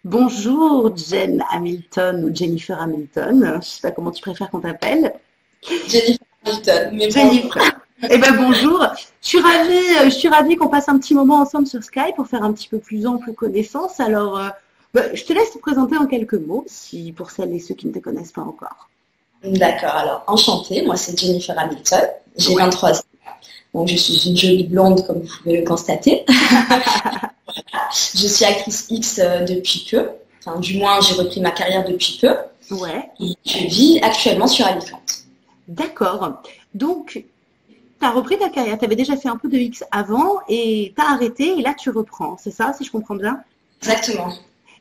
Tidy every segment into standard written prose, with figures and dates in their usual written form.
Bonjour Jen Hamilton ou Jennifer Hamilton, je sais pas comment tu préfères qu'on t'appelle. Jennifer Hamilton, mais bon. Jennifer. Eh ben bonjour, je suis ravie qu'on passe un petit moment ensemble sur Skype pour faire un petit peu plus ample connaissance. Alors, je te laisse te présenter en quelques mots, si pour celles et ceux qui ne te connaissent pas encore. D'accord, alors enchantée, moi c'est Jennifer Hamilton, j'ai Ouais. 23 ans, donc je suis une jolie blonde comme vous pouvez le constater. Je suis actrice X depuis peu, enfin du moins j'ai repris ma carrière depuis peu Ouais, et je vis actuellement sur Alicante. d'accord. Donc, tu as repris ta carrière, tu avais déjà fait un peu de X avant et tu as arrêté et là tu reprends, c'est ça, si je comprends bien? Exactement.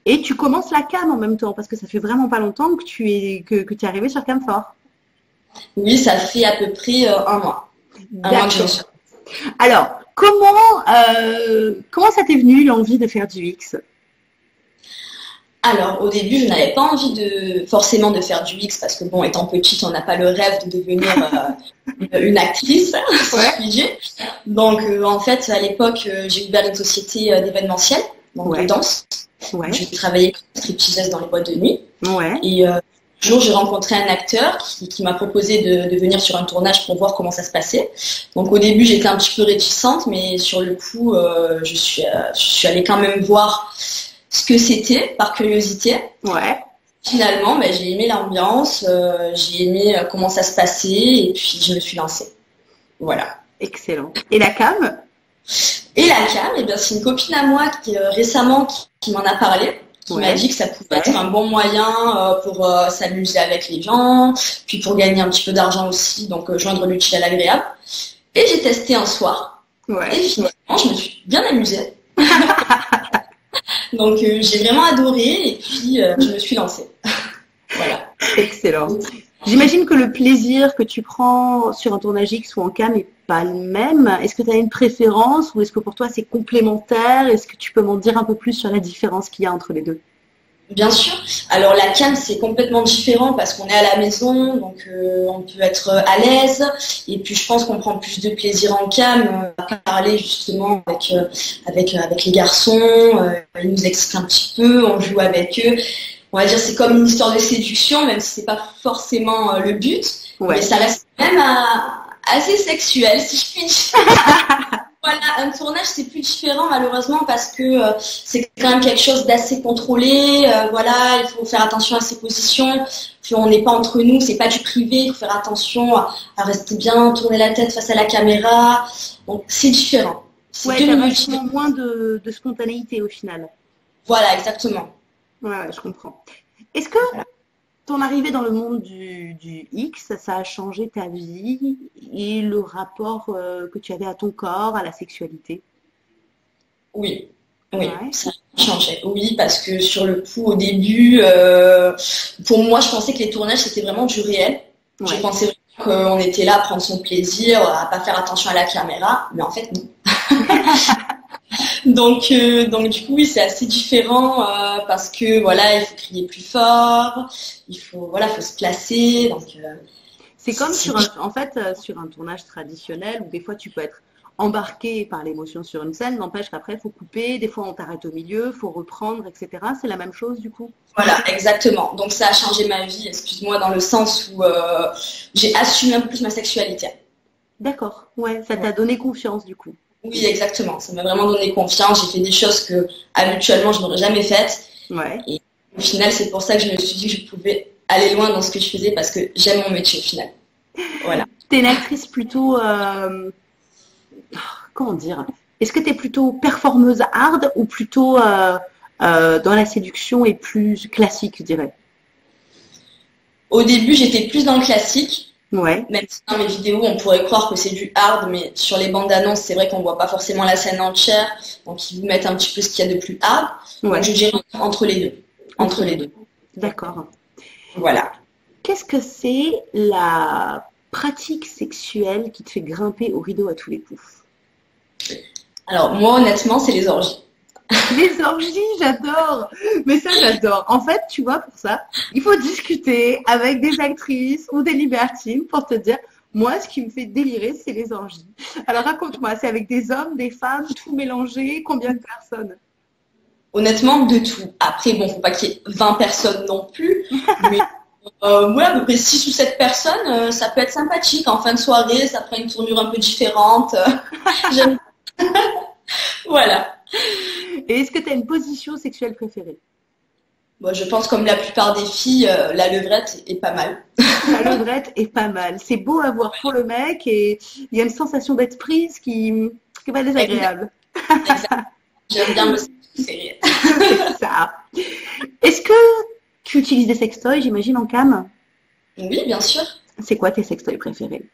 Et tu commences la cam en même temps, parce que ça fait vraiment pas longtemps que tu es arrivé sur Camfort. Oui, ça fait à peu près un mois. Un mois que je D'accord. suis. Alors, comment ça t'est venu l'envie de faire du X? Alors, au début, je n'avais pas envie de forcément de faire du X parce que bon, étant petite, on n'a pas le rêve de devenir une actrice, si je Ouais, puis dire. Donc, en fait, à l'époque, j'ai ouvert une société d'événementiel, donc de ouais, danse. ouais, Je travaillais comme stripteaseuse dans les boîtes de nuit. ouais. Et un jour, j'ai rencontré un acteur qui m'a proposé de venir sur un tournage pour voir comment ça se passait. Donc, au début, j'étais un petit peu réticente, mais sur le coup, je suis allée quand même voir ce que c'était par curiosité. Ouais, Finalement, ben, j'ai aimé l'ambiance, j'ai aimé comment ça se passait et puis je me suis lancée. Voilà. excellent. Et la cam? Et la cam, eh bien, c'est une copine à moi qui récemment qui m'en a parlé, qui m'a Ouais, dit que ça pouvait être un bon moyen pour s'amuser avec les gens, puis pour gagner un petit peu d'argent aussi, donc joindre l'utile à l'agréable. Et j'ai testé un soir et ouais, finalement, je me suis bien amusée. Donc j'ai vraiment adoré et puis je me suis lancée. Voilà. excellent. J'imagine que le plaisir que tu prends sur un tournage X ou en cam n'est pas le même. Est-ce que tu as une préférence ou est-ce que pour toi c'est complémentaire? Est-ce que tu peux m'en dire un peu plus sur la différence qu'il y a entre les deux? Bien sûr. Alors la cam c'est complètement différent parce qu'on est à la maison, donc on peut être à l'aise. Et puis je pense qu'on prend plus de plaisir en cam à parler justement avec les garçons. Ils nous expliquent un petit peu, on joue avec eux. On va dire c'est comme une histoire de séduction, même si c'est pas forcément le but, mais Ouais, ça reste quand même assez sexuel si je puis dire. Voilà, un tournage c'est plus différent malheureusement parce que c'est quand même quelque chose d'assez contrôlé. Voilà, il faut faire attention à ses positions. Puis on n'est pas entre nous, c'est pas du privé. Il faut faire attention à rester bien, tourner la tête face à la caméra. Donc c'est différent. C'est ouais, deux t'as milieux vachement différents. moins de spontanéité au final. Voilà, exactement. Ouais, ouais, je comprends. Est-ce que Voilà. ton arrivée dans le monde du X, ça a changé ta vie et le rapport que tu avais à ton corps, à la sexualité? Oui, oui, Ouais, ça a changé. Oui, parce que sur le coup, au début, pour moi, je pensais que les tournages c'était vraiment du réel. Je ouais. pensais vraiment qu'on était là à prendre son plaisir, à pas faire attention à la caméra, mais en fait non. Donc du coup, oui, c'est assez différent parce que voilà, il faut crier plus fort, faut se placer. Donc C'est comme c'est en fait, sur un tournage traditionnel où des fois tu peux être embarqué par l'émotion sur une scène, n'empêche qu'après il faut couper, des fois on t'arrête au milieu, il faut reprendre, etc. C'est la même chose du coup? voilà, exactement. Donc ça a changé ma vie, excuse-moi, dans le sens où j'ai assumé un peu plus ma sexualité. D'accord, ouais, ça t'a donné confiance du coup. Oui, exactement. Ça m'a vraiment donné confiance. J'ai fait des choses que habituellement je n'aurais jamais faites. Ouais. Et au final, c'est pour ça que je me suis dit que je pouvais aller loin dans ce que je faisais parce que j'aime mon métier au final. Voilà. T'es une actrice plutôt, comment dire? Est-ce que t'es plutôt performeuse hard ou plutôt dans la séduction et plus classique, je dirais? Au début, j'étais plus dans le classique. Ouais, Même si dans mes vidéos, on pourrait croire que c'est du hard, mais sur les bandes annonces, c'est vrai qu'on voit pas forcément la scène entière. Donc, ils vous mettent un petit peu ce qu'il y a de plus hard. Donc, ouais, je dirais entre les deux. entre Entre les les deux. deux. D'accord. Voilà. Qu'est-ce que c'est la pratique sexuelle qui te fait grimper au rideau à tous les coups? Alors, moi, honnêtement, c'est les orgies. Les orgies, j'adore. Mais ça, j'adore. En fait, tu vois, pour ça, il faut discuter avec des actrices ou des libertines pour te dire, moi, ce qui me fait délirer, c'est les orgies. Alors raconte-moi, c'est avec des hommes, des femmes, tout mélangé, combien de personnes? Honnêtement, de tout. Après, bon, faut pas qu'il y ait 20 personnes non plus, mais ouais, à peu près 6 ou 7 personnes, ça peut être sympathique. En fin de soirée, ça prend une tournure un peu différente. J'aime. Voilà. Et est-ce que tu as une position sexuelle préférée? Bon, je pense comme la plupart des filles, la levrette est pas mal. La levrette est pas mal. C'est beau à voir pour le mec et il y a une sensation d'être prise qui est pas désagréable. Exact. J'aime bien me serrer. C'est ça. Est-ce que tu utilises des sextoys, j'imagine, en cam? Oui, bien sûr. C'est quoi tes sextoys préférés?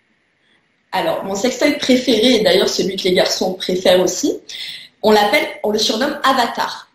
Alors, mon sextoy préféré, et d'ailleurs celui que les garçons préfèrent aussi, on le surnomme Avatar.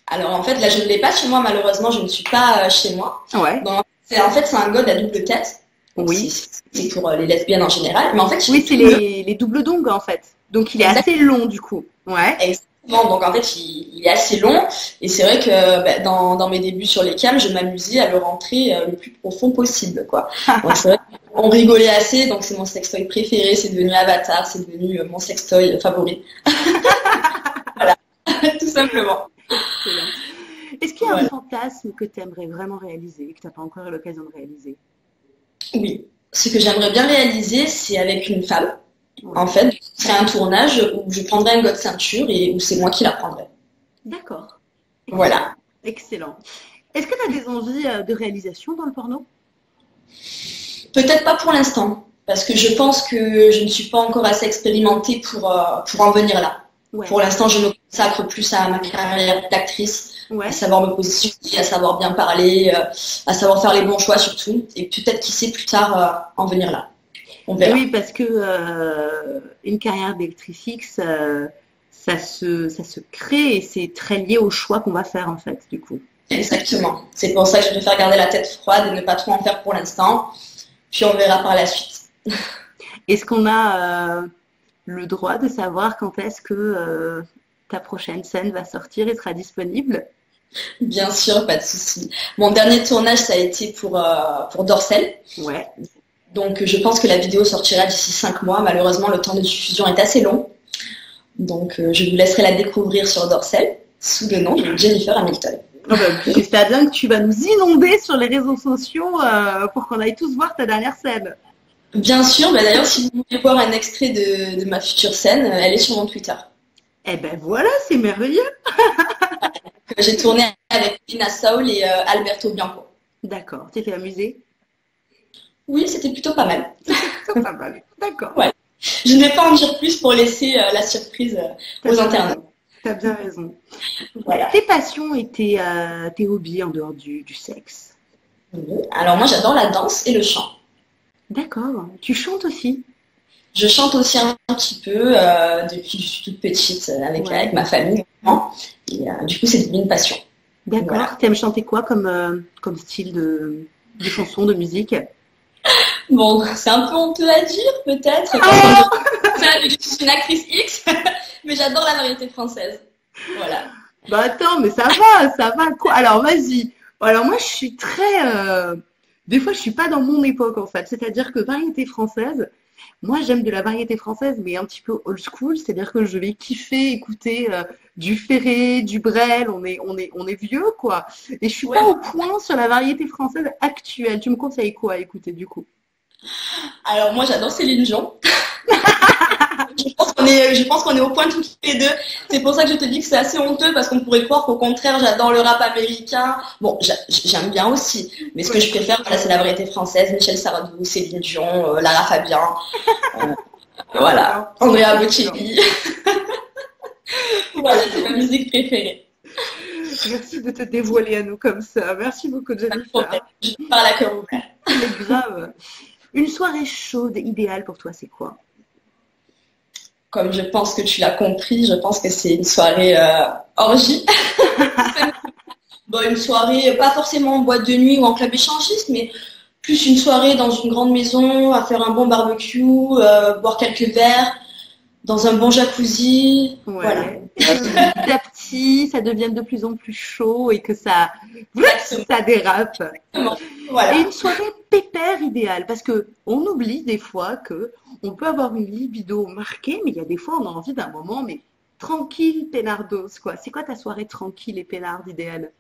Alors en fait, là je ne l'ai pas chez moi, malheureusement, je ne suis pas chez moi. Ouais. Donc, en fait, c'est un god à double tête. Donc, Oui. c'est pour les lesbiennes en général. Mais en fait, Oui, c'est les doubles dongles en fait. Donc il est assez long du coup. Ouais. Exactement. Donc en fait, il est assez long. Et c'est vrai que dans mes débuts sur les cams, je m'amusais à le rentrer le plus profond possible, quoi. Donc c'est vrai qu'on rigolait assez. Donc c'est mon sextoy préféré. C'est devenu Avatar. C'est devenu mon sextoy favori. Voilà, tout simplement. Excellent. Est-ce qu'il y a un fantasme que tu aimerais vraiment réaliser et que tu n'as pas encore eu l'occasion de réaliser? Oui. Ce que j'aimerais bien réaliser, c'est avec une femme. Ouais. En fait, ce serait un tournage où je prendrais un god ceinture et où c'est moi qui la prendrais. D'accord. Voilà. Excellent. Est-ce que tu as des envies de réalisation dans le porno? Peut-être pas pour l'instant, parce que je pense que je ne suis pas encore assez expérimentée pour en venir là. Ouais. Pour l'instant, je me consacre plus à ma carrière d'actrice, Ouais. à savoir me positionner, à savoir bien parler, à savoir faire les bons choix surtout, et peut-être qui sait plus tard en venir là. On verra. Oui, parce que une carrière d'actrice X, ça se crée et c'est très lié au choix qu'on va faire en fait, du coup. Exactement. C'est pour ça que je préfère garder la tête froide et ne pas trop en faire pour l'instant. Puis on verra par la suite. Est-ce qu'on a le droit de savoir quand est-ce que ta prochaine scène va sortir et sera disponible? Bien sûr, pas de souci. Mon dernier tournage, ça a été pour Dorsel. Ouais. Donc je pense que la vidéo sortira d'ici 5 mois. Malheureusement, le temps de diffusion est assez long. Donc je vous laisserai la découvrir sur Dorsel, sous le nom de Jennifer Hamilton. Oh ben, j'espère bien que tu vas nous inonder sur les réseaux sociaux pour qu'on aille tous voir ta dernière scène. Bien sûr, d'ailleurs, si vous voulez voir un extrait de ma future scène, elle est sur mon Twitter. Eh ben voilà, c'est merveilleux. J'ai tourné avec Pina Saul et Alberto Bianco. D'accord, tu t'es amusée? Oui, c'était plutôt pas mal. C'est pas mal. D'accord. Ouais. Je ne vais pas en dire plus pour laisser la surprise aux internautes. Tu as bien raison. Voilà. Tes passions et tes hobbies en dehors du sexe? Alors moi, j'adore la danse et le chant. D'accord. Tu chantes aussi? Je chante aussi un petit peu depuis que je suis toute petite avec ma famille. Et du coup, c'est devenu une passion. D'accord. Voilà. Tu aimes chanter quoi comme style de chanson, de musique? Bon, c'est un peu honteux à dire, peut-être. Je suis une actrice X, mais j'adore la variété française. Voilà. Bah attends, mais ça va quoi? Alors vas-y. Alors moi, je suis très... Des fois, je suis pas dans mon époque en fait. C'est-à-dire que variété française, moi j'aime de la variété française, mais un petit peu old school. C'est-à-dire que je vais kiffer écouter du Ferré, du Brel. On est vieux quoi. Et je suis pas au point sur la variété française actuelle. Tu me conseilles quoi à écouter du coup? Alors moi, j'adore Céline Dion. Je pense qu'on est au point toutes les deux. C'est pour ça que je te dis que c'est assez honteux parce qu'on pourrait croire qu'au contraire, j'adore le rap américain. Bon, j'aime bien aussi. Mais ce que je préfère, voilà, c'est la variété française. Michel Sardou, Céline Dion, Lara Fabian. Voilà. Andrea Bocelli. Voilà, c'est ma musique préférée. Merci de te dévoiler à nous comme ça. Merci beaucoup, Jennifer. Je parle à cœur ouvert. C'est grave. Une soirée chaude idéale pour toi, c'est quoi? Comme je pense que tu l'as compris, je pense que c'est une soirée orgie. Bon, une soirée, pas forcément en boîte de nuit ou en club échangiste, mais plus une soirée dans une grande maison, à faire un bon barbecue, boire quelques verres, dans un bon jacuzzi. Ouais. Voilà. Petit à petit, ça devient de plus en plus chaud et que ça dérape. Voilà. Et une soirée pépère idéale, parce que on oublie des fois que on peut avoir une libido marquée, mais il y a des fois on a envie d'un moment mais tranquille, peinardos, quoi. C'est quoi ta soirée tranquille et peinarde idéale?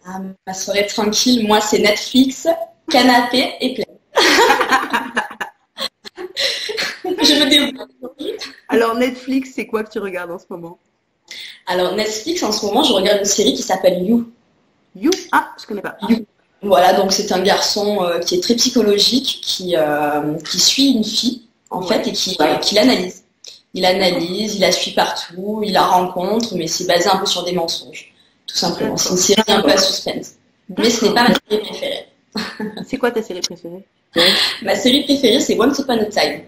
Ah, ma soirée tranquille, moi, c'est Netflix, canapé et play. Je me débrouille. Alors, Netflix, c'est quoi que tu regardes en ce moment? Alors, Netflix, en ce moment, je regarde une série qui s'appelle You. You? Ah, je connais pas. You. Voilà, donc c'est un garçon qui est très psychologique, qui suit une fille, en fait, et qui l'analyse. Il l'analyse, il la suit partout, il la rencontre, mais c'est basé un peu sur des mensonges, tout simplement. C'est une série un peu à suspense. Mais ce n'est pas ma série préférée. C'est quoi ta série préférée? Ma série préférée, c'est Once Upon a Time.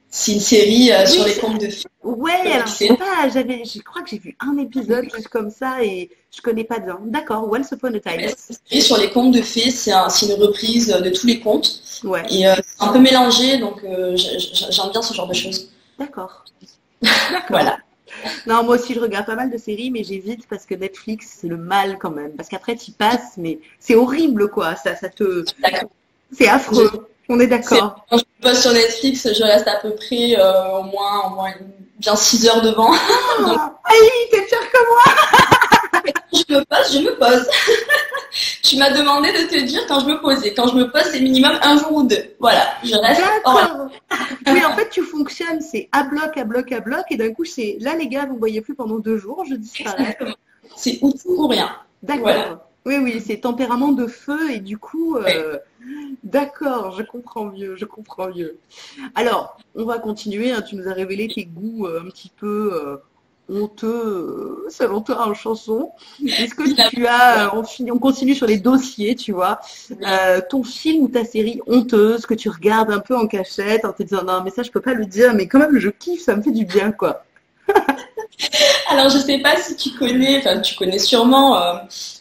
C'est une série sur les contes de fées. Ouais, alors je crois que j'ai vu un épisode juste comme ça et je connais pas bien. D'accord, Once Upon a Time. C'est une série sur les contes de fées, c'est une reprise de tous les contes. Ouais. Et c'est un peu mélangé, donc j'aime bien ce genre de choses. D'accord. Voilà. Non, moi aussi je regarde pas mal de séries, mais j'évite parce que Netflix, c'est le mal quand même. Parce qu'après tu passes, mais c'est horrible quoi. C'est affreux. On est d'accord. Quand je poste sur Netflix, je reste à peu près au moins bien 6 heures devant. Donc, aïe, t'es pire que moi. je me pose. Tu m'as demandé de te dire quand je me posais. Quand je me pose, c'est minimum un jour ou deux. Voilà, je reste. D'accord. Oui, en fait, tu fonctionnes, c'est à bloc, à bloc, à bloc, et d'un coup, c'est là, les gars, vous ne voyez plus pendant 2 jours, je disparais. C'est ou tout ou rien. D'accord. Voilà. Oui, c'est tempérament de feu, et du coup, d'accord, je comprends mieux. Alors, on va continuer, hein, tu nous as révélé tes goûts un petit peu honteux, selon toi, en chanson. Est-ce que tu as, on continue sur les dossiers, tu vois, ton film ou ta série honteuse que tu regardes un peu en cachette en te disant non, mais ça, je peux pas le dire, mais quand même, je kiffe, ça me fait du bien, quoi. Alors, je sais pas si tu connais sûrement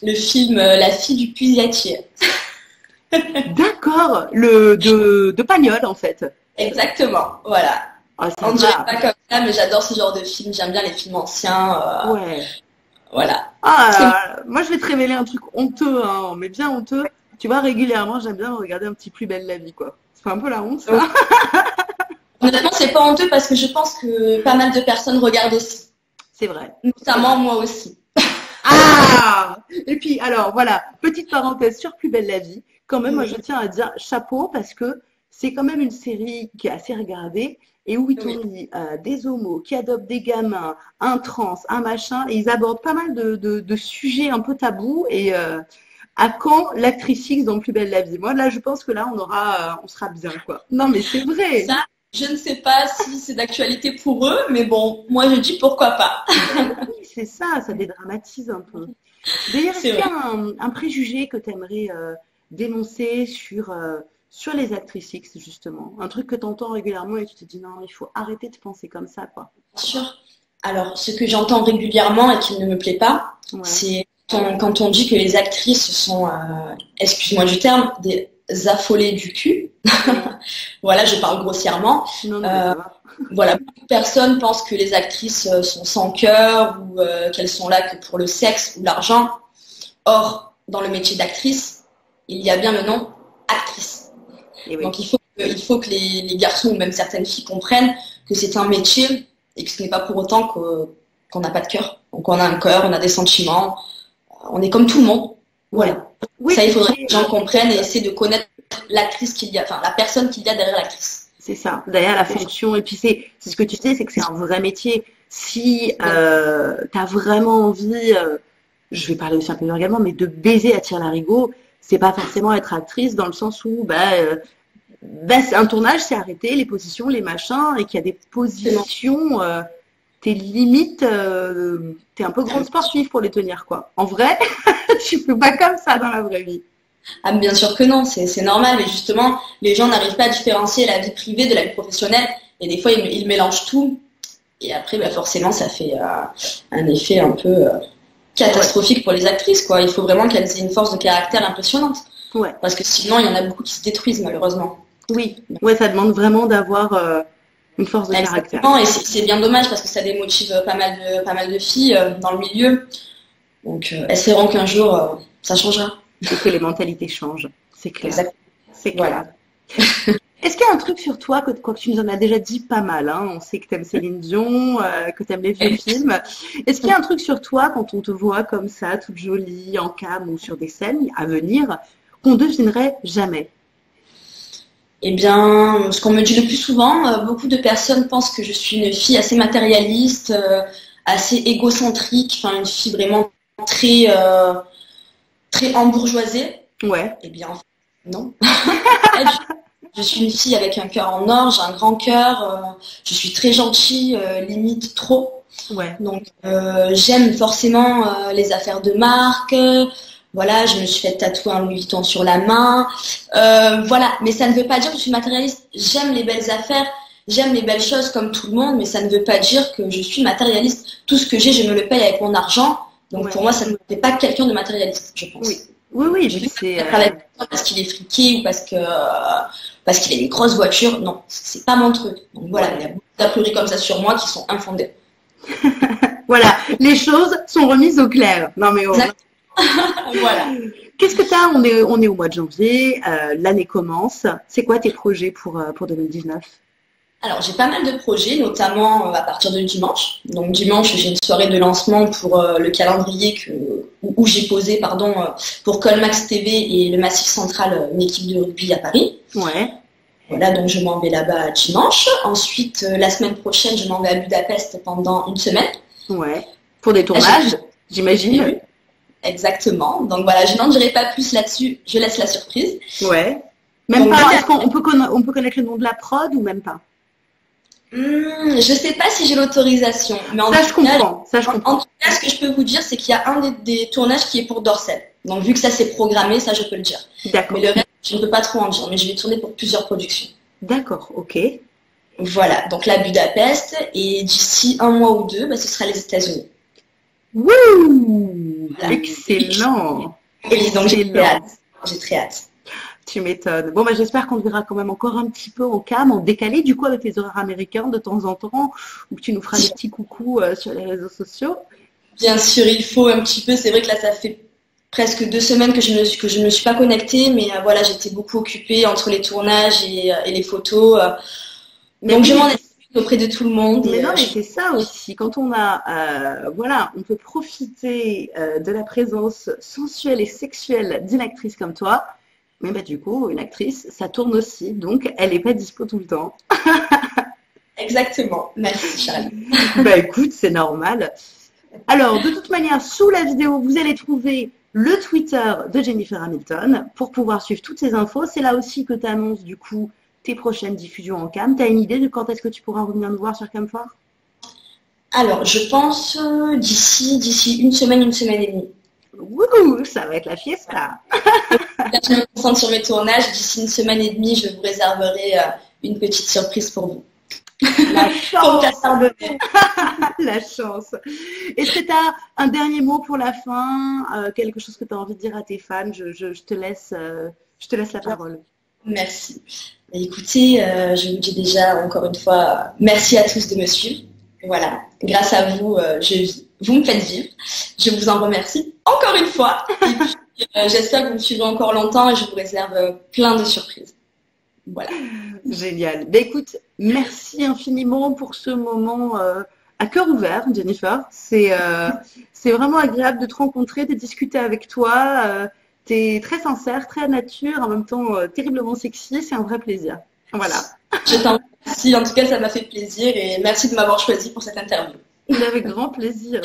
le film La fille du puisatier. D'accord, de Pagnol, en fait. Exactement, voilà. Ah, On dirait pas comme ça, mais j'adore ce genre de film. J'aime bien les films anciens. Ouais. Voilà. Ah, moi, je vais te révéler un truc honteux, hein, mais bien honteux. Tu vois, régulièrement, j'aime bien regarder un petit Plus belle la vie, quoi. C'est pas un peu la honte, ça? Honnêtement, c'est pas honteux parce que je pense que pas mal de personnes regardent aussi. C'est vrai. Notamment moi aussi. Ah! Et puis, alors, voilà, petite parenthèse sur Plus belle la vie. Quand même, moi, je tiens à dire chapeau parce que c'est quand même une série qui est assez regardée et où ils t'ont mis des homos qui adoptent des gamins, un trans, un machin, et ils abordent pas mal de sujets un peu tabous. Et à quand l'actrice X dans Plus belle la vie? Moi, là, je pense que là, on sera bien, quoi. Non, mais c'est vrai. Ça, je ne sais pas si c'est d'actualité pour eux, mais bon, moi, je dis pourquoi pas. Oui, c'est ça dédramatise un peu. D'ailleurs, est-ce qu'il y a un préjugé que tu aimerais dénoncer sur les actrices X, justement? Un truc que tu entends régulièrement et tu te dis non, il faut arrêter de penser comme ça, quoi. Bien sûr. Alors, ce que j'entends régulièrement et qui ne me plaît pas, c'est quand on dit que les actrices sont, excuse-moi du terme, des affolées du cul. Voilà, je parle grossièrement. Voilà, beaucoup de personnes pensent que les actrices sont sans cœur ou qu'elles sont là que pour le sexe ou l'argent. Or, dans le métier d'actrice, il y a bien le nom actrice. Oui. Donc, il faut que les garçons ou même certaines filles comprennent que c'est un métier et que ce n'est pas pour autant qu'on n'a pas de cœur. Donc, on a un cœur, on a des sentiments, on est comme tout le monde. Voilà. Oui, ça, il faudrait que les gens comprennent et essaient de connaître l'actrice qu'il y a, enfin la personne qu'il y a derrière l'actrice. C'est ça, derrière la fonction. Et puis c'est ce que tu sais, c'est que c'est un vrai métier. Si tu as vraiment envie, je vais parler aussi un peu vulgairement, mais de baiser à tire-larigot, c'est pas forcément être actrice dans le sens où c'est un tournage, c'est arrêté, les positions, les machins, et qu'il y a des positions, tes limites, t'es un peu grande sportive pour les tenir, quoi. En vrai, tu peux pas comme ça dans la vraie vie. Ah, bien sûr que non, c'est normal, mais justement, les gens n'arrivent pas à différencier la vie privée de la vie professionnelle, et des fois, ils mélangent tout, et après, forcément, ça fait un effet un peu catastrophique pour les actrices, quoi. Il faut vraiment qu'elles aient une force de caractère impressionnante, parce que sinon, il y en a beaucoup qui se détruisent, malheureusement. Oui, ça demande vraiment d'avoir une force de caractère. Et c'est bien dommage, parce que ça démotive pas mal de filles dans le milieu, donc espérons qu'un jour, ça changera. Et que les mentalités changent, c'est clair. Exactement. C'est clair. Voilà. Est-ce qu'il y a un truc sur toi, quoi que tu nous en as déjà dit pas mal, hein, on sait que tu aimes Céline Dion, que tu aimes les vieux films. Est-ce qu'il y a un truc sur toi, quand on te voit comme ça, toute jolie, en cam ou sur des scènes à venir, qu'on ne devinerait jamais? Eh bien, ce qu'on me dit le plus souvent, beaucoup de personnes pensent que je suis une fille assez matérialiste, assez égocentrique, enfin une fille vraiment très, très embourgeoisée. Ouais. Eh bien, non. Je suis une fille avec un cœur en or, j'ai un grand cœur, je suis très gentille, limite trop. Ouais. Donc, j'aime forcément les affaires de marque. Voilà, je me suis fait tatouer un Louis Vuitton sur la main. Voilà, mais ça ne veut pas dire que je suis matérialiste. J'aime les belles affaires, j'aime les belles choses comme tout le monde, mais ça ne veut pas dire que je suis matérialiste. Tout ce que j'ai, je me le paye avec mon argent. Donc, pour moi, ça ne me fait pas quelqu'un de matérialiste, je pense. Oui. Oui, je sais. Parce qu'il est friqué ou parce qu'il a une grosse voiture. Non, c'est pas mon truc. Donc voilà, il y a beaucoup d'a priori comme ça sur moi qui sont infondés. Voilà, les choses sont remises au clair. Non mais voilà. Qu'est-ce que tu as? On est au mois de janvier, l'année commence. C'est quoi tes projets pour 2019? Alors, j'ai pas mal de projets, notamment à partir de dimanche. Donc, dimanche, j'ai une soirée de lancement pour le calendrier où j'ai posé pour Colmax TV et le Massif Central, une équipe de rugby à Paris. Ouais. Voilà, donc je m'en vais là-bas dimanche. Ensuite, la semaine prochaine, je m'en vais à Budapest pendant une semaine. Ouais. Pour des tournages, j'imagine. Exactement. Donc voilà, je n'en dirai pas plus là-dessus. Je laisse la surprise. Ouais. Même donc, pas. Est-ce qu'on peut connaître le nom de la prod ou même pas? Je sais pas si j'ai l'autorisation, mais ça je comprends. En tout cas, ce que je peux vous dire, c'est qu'il y a un des tournages qui est pour Dorsel. Donc vu que ça c'est programmé, ça je peux le dire. D'accord. Mais le reste, je ne peux pas trop en dire, mais je vais tourner pour plusieurs productions. D'accord, ok. Voilà, donc là Budapest, et d'ici un mois ou deux, ce sera les États-Unis. Wouh, voilà. Excellent. Oui, donc j'ai très hâte. J'ai très hâte. Tu m'étonnes. Bon, j'espère qu'on te verra quand même encore un petit peu en cam, en décalé, du coup, avec les horaires américains de temps en temps, ou que tu nous feras des petits coucous sur les réseaux sociaux. Bien sûr, il faut un petit peu. C'est vrai que là, ça fait presque 2 semaines que je ne me suis pas connectée, mais voilà, j'étais beaucoup occupée entre les tournages et les photos. Donc, je m'en excuse auprès de tout le monde. Mais non, mais c'est ça aussi. Quand on a, voilà, on peut profiter de la présence sensuelle et sexuelle d'une actrice comme toi. Mais du coup, une actrice, ça tourne aussi, donc elle n'est pas dispo tout le temps. Exactement. Merci, Charlie. Écoute, c'est normal. Alors, de toute manière, sous la vidéo, vous allez trouver le Twitter de Jennifer Hamilton pour pouvoir suivre toutes ces infos. C'est là aussi que tu annonces, du coup, tes prochaines diffusions en cam. Tu as une idée de quand est-ce que tu pourras revenir nous voir sur Cam4? Alors, je pense d'ici une semaine et demie. Wouhou, ça va être la fiesta. Là, je me concentre sur mes tournages. D'ici une semaine et demie, je vous réserverai une petite surprise pour vous. La chance. La chance. Est-ce que tu as un dernier mot pour la fin, quelque chose que tu as envie de dire à tes fans? Je te laisse la parole. Merci. Écoutez, je vous dis déjà encore une fois, merci à tous de me suivre. Voilà, grâce à vous, vous me faites vivre. Je vous en remercie encore une fois. Et puis, j'espère que vous me suivrez encore longtemps et je vous réserve plein de surprises. Voilà. Génial. Écoute, merci infiniment pour ce moment à cœur ouvert, Jennifer. C'est vraiment agréable de te rencontrer, de discuter avec toi. Tu es très sincère, très nature, en même temps terriblement sexy. C'est un vrai plaisir. Voilà. Je t'en remercie. En tout cas, ça m'a fait plaisir et merci de m'avoir choisi pour cette interview. Avec grand plaisir.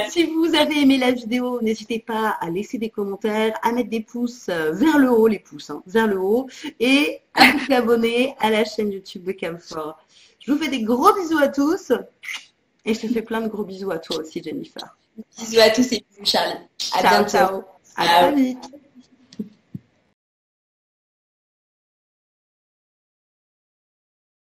Si vous avez aimé la vidéo, n'hésitez pas à laisser des commentaires, à mettre des pouces vers le haut, les pouces, vers le haut, et à vous abonner à la chaîne YouTube de Cam4. Je vous fais des gros bisous à tous, et je te fais plein de gros bisous à toi aussi, Jennifer. Bisous à tous et bisous, Charlie. À bientôt. Ciao. À très vite.